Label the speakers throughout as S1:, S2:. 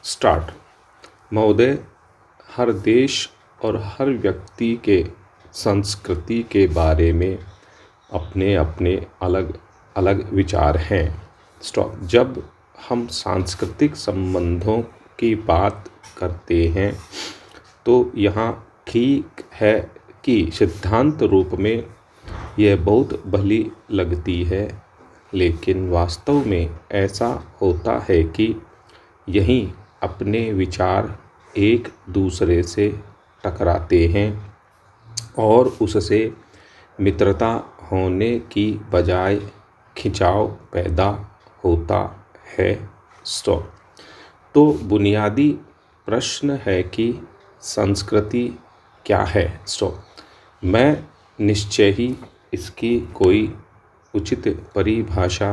S1: Start. महोदय, हर देश और हर व्यक्ति के संस्कृति के बारे में अपने अपने अलग अलग विचार हैं। स्टॉप। जब हम सांस्कृतिक संबंधों की बात करते हैं तो यहाँ ठीक है कि सिद्धांत रूप में यह बहुत भली लगती है, लेकिन वास्तव में ऐसा होता है कि यहीं अपने विचार एक दूसरे से टकराते हैं और उससे मित्रता होने की बजाय खिंचाव पैदा होता है। स्टॉप। तो बुनियादी प्रश्न है कि संस्कृति क्या है। स्टॉप। मैं निश्चय ही इसकी कोई उचित परिभाषा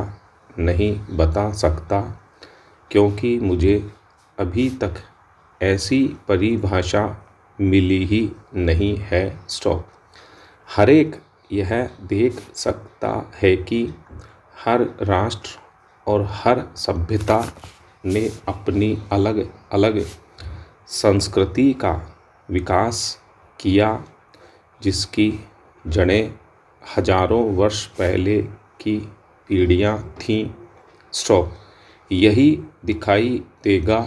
S1: नहीं बता सकता, क्योंकि मुझे अभी तक ऐसी परिभाषा मिली ही नहीं है। स्टॉप। हर एक यह देख सकता है कि हर राष्ट्र और हर सभ्यता ने अपनी अलग अलग संस्कृति का विकास किया, जिसकी जड़ें हजारों वर्ष पहले की पीढ़ियाँ थीं। स्टॉप। यही दिखाई देगा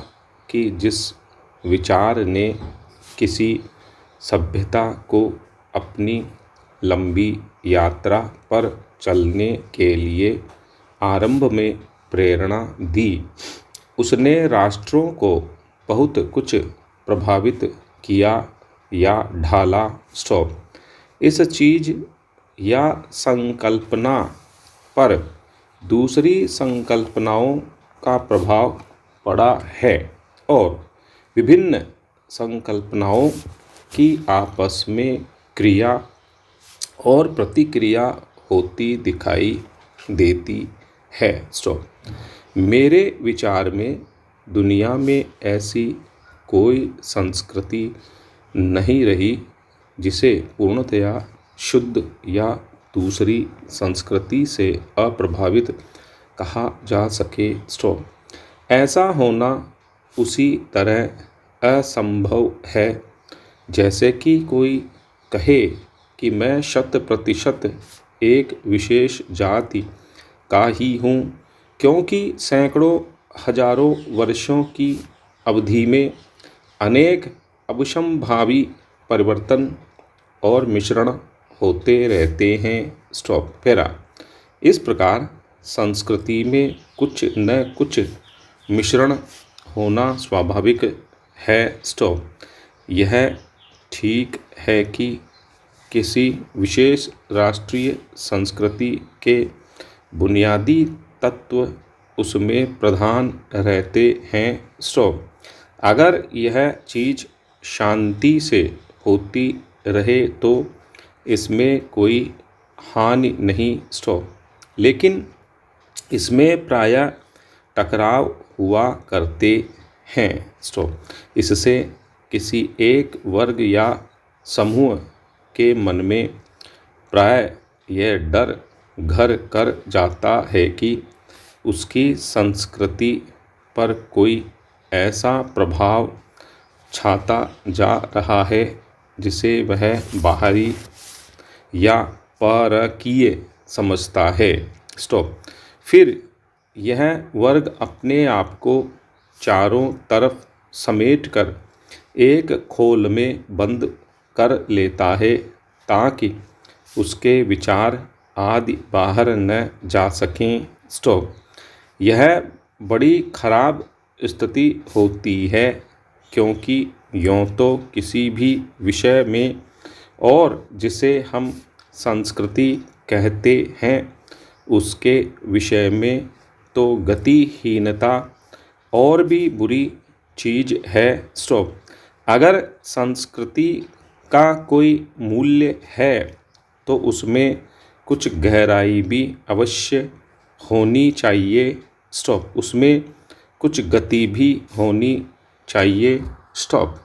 S1: कि जिस विचार ने किसी सभ्यता को अपनी लंबी यात्रा पर चलने के लिए आरंभ में प्रेरणा दी, उसने राष्ट्रों को बहुत कुछ प्रभावित किया या ढाला। स्टॉप। इस चीज़ या संकल्पना पर दूसरी संकल्पनाओं का प्रभाव पड़ा है और विभिन्न संकल्पनाओं की आपस में क्रिया और प्रतिक्रिया होती दिखाई देती है। स्टॉप। मेरे विचार में दुनिया में ऐसी कोई संस्कृति नहीं रही जिसे पूर्णतया शुद्ध या दूसरी संस्कृति से अप्रभावित कहा जा सके। स्टॉप। ऐसा होना उसी तरह असंभव है जैसे कि कोई कहे कि मैं 100% एक विशेष जाति का ही हूँ, क्योंकि सैकड़ों हजारों वर्षों की अवधि में अनेक अवश्यंभावी परिवर्तन और मिश्रण होते रहते हैं। स्टॉप। पैरा। इस प्रकार संस्कृति में कुछ न कुछ मिश्रण होना स्वाभाविक है। स्टॉप। यह ठीक है कि किसी विशेष राष्ट्रीय संस्कृति के बुनियादी तत्व उसमें प्रधान रहते हैं। स्टॉप। अगर यह चीज़ शांति से होती रहे तो इसमें कोई हानि नहीं। स्टॉप। लेकिन इसमें प्रायः टकराव हुआ करते हैं। स्टॉप। इससे किसी एक वर्ग या समूह के मन में प्रायः यह डर घर कर जाता है कि उसकी संस्कृति पर कोई ऐसा प्रभाव छाता जा रहा है जिसे वह बाहरी या परकीय समझता है। स्टॉप। फिर यह वर्ग अपने आप को चारों तरफ समेटकर एक खोल में बंद कर लेता है ताकि उसके विचार आदि बाहर न जा सकें। स्टॉप। यह बड़ी खराब स्थिति होती है, क्योंकि यूँ तो किसी भी विषय में और जिसे हम संस्कृति कहते हैं उसके विषय में तो गतिहीनता और भी बुरी चीज़ है। स्टॉप। अगर संस्कृति का कोई मूल्य है तो उसमें कुछ गहराई भी अवश्य होनी चाहिए। स्टॉप। उसमें कुछ गति भी होनी चाहिए। स्टॉप।